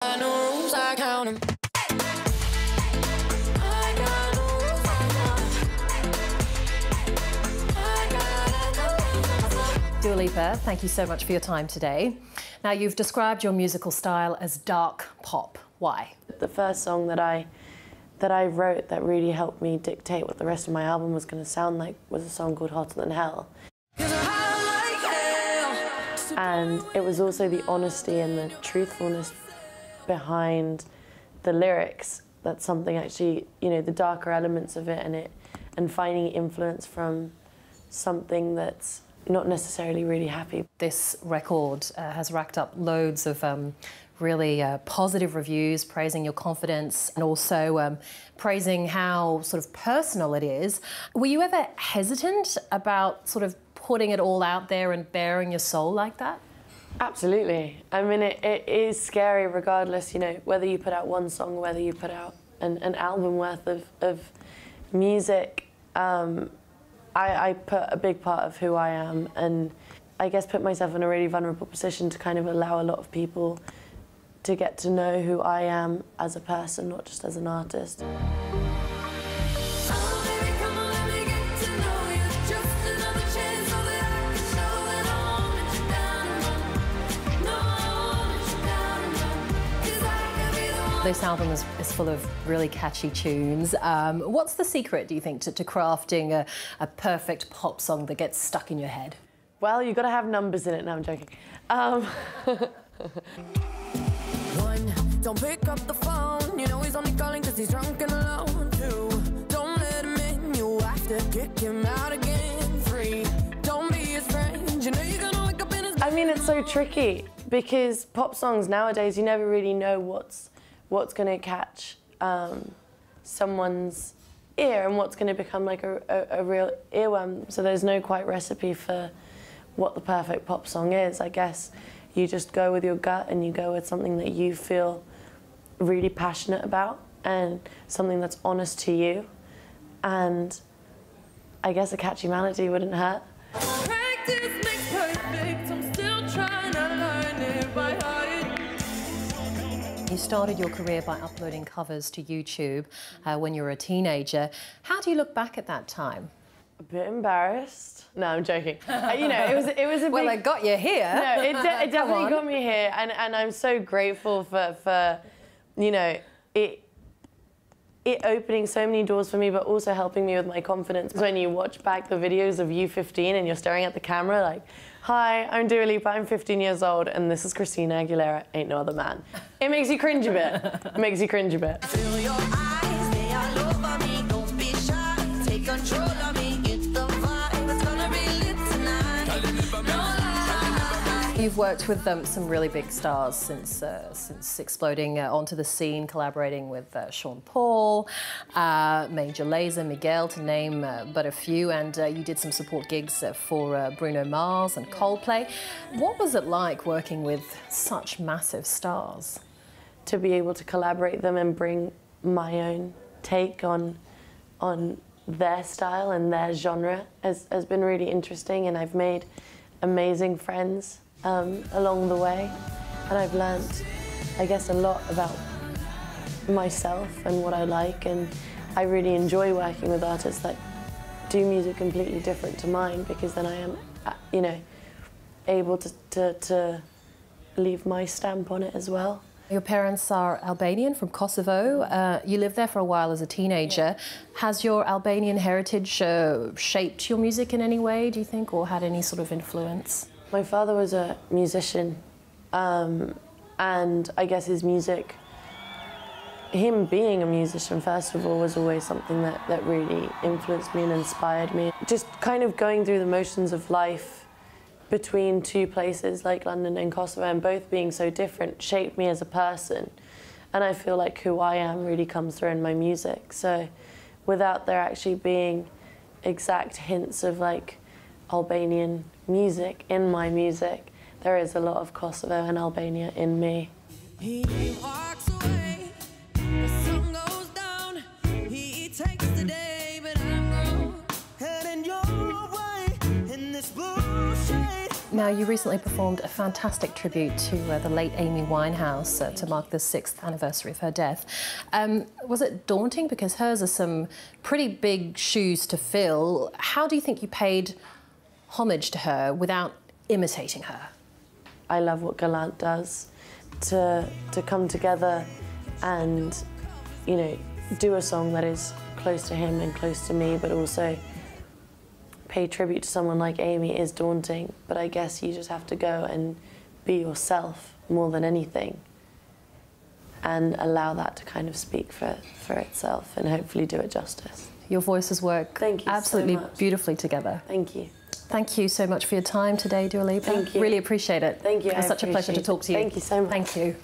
I know rules, I count 'em. Dua Lipa, thank you so much for your time today. Now, you've described your musical style as dark pop. Why? The first song that I wrote that really helped me dictate what the rest of my album was going to sound like was a song called Hotter Than Hell. And it was also the honesty and the truthfulness behind the lyrics. That's something actually, you know, the darker elements of it and finding influence from something that's not necessarily really happy. This record has racked up loads of really positive reviews, praising your confidence and also praising how sort of personal it is. Were you ever hesitant about sort of putting it all out there and bearing your soul like that? Absolutely. I mean, it is scary regardless, you know, whether you put out one song, whether you put out an album worth of music. I put a big part of who I am and I guess put myself in a really vulnerable position to kind of allow a lot of people to get to know who I am as a person, not just as an artist. This album is full of really catchy tunes. What's the secret, do you think, to crafting a perfect pop song that gets stuck in your head? Well, you've got to have numbers in it. No, I'm joking. One, don't pick up the phone. You know he's only calling because he's drunk and alone. Two, don't let him in. You have to kick him out again. Three, don't be his friend. You know you're gonna wake up in his bed. I mean, it's so tricky because pop songs nowadays, you never really know what's going to catch someone's ear and what's going to become like a real earworm. So there's no quite recipe for what the perfect pop song is. I guess you just go with your gut and you go with something that you feel really passionate about and something that's honest to you. And I guess a catchy melody wouldn't hurt. Practice makes perfect. I'm still trying to learn it by heart. You started your career by uploading covers to YouTube when you were a teenager. How do you look back at that time? A bit embarrassed. No, I'm joking. You know, it was a big... Well, it got you here. No, it definitely got me here, and I'm so grateful for you know, it opening so many doors for me, but also helping me with my confidence. When you watch back the videos of you 15 and you're staring at the camera like, hi, I'm Dua Lipa, I'm 15 years old, and this is Christina Aguilera, ain't no other man. It makes you cringe a bit. It makes you cringe a bit. Feel your eyes, they all over me, don't be shy, take control of me, get the vibe, it's gonna be lit tonight, no lie. You've worked with some really big stars since exploding onto the scene, collaborating with Sean Paul, Major Lazer, Miguel, to name but a few, and you did some support gigs for Bruno Mars and Coldplay. What was it like working with such massive stars? To be able to collaborate them and bring my own take on their style and their genre has been really interesting, and I've made amazing friends along the way, and I've learnt, I guess, a lot about myself and what I like, and I really enjoy working with artists that do music completely different to mine, because then I am, you know, able to leave my stamp on it as well. Your parents are Albanian, from Kosovo. You lived there for a while as a teenager. Has your Albanian heritage shaped your music in any way, do you think, or had any sort of influence? My father was a musician, and I guess his music, him being a musician, first of all, was always something that really influenced me and inspired me. Just kind of going through the motions of life between two places like London and Kosovo, and both being so different, shaped me as a person. And I feel like who I am really comes through in my music. So without there actually being exact hints of like Albanian music in my music, there is a lot of Kosovo and Albania in me. He walks away, the sun goes down, he takes the day, but I'm gone, heading your way in this blue shade. Now, you recently performed a fantastic tribute to the late Amy Winehouse to mark the 6th anniversary of her death. Was it daunting? Because hers are some pretty big shoes to fill. How do you think you paid homage to her without imitating her? I love what Gallant does. To come together and, you know, do a song that is close to him and close to me, but also pay tribute to someone like Amy is daunting, but I guess you just have to go and be yourself more than anything and allow that to kind of speak for itself and hopefully do it justice. Your voices work absolutely so much. Beautifully together. Thank you. Thank you so much for your time today, Dua Lipa. Thank you. Really appreciate it. Thank you. It was such a pleasure to talk to you. Thank you so much. Thank you.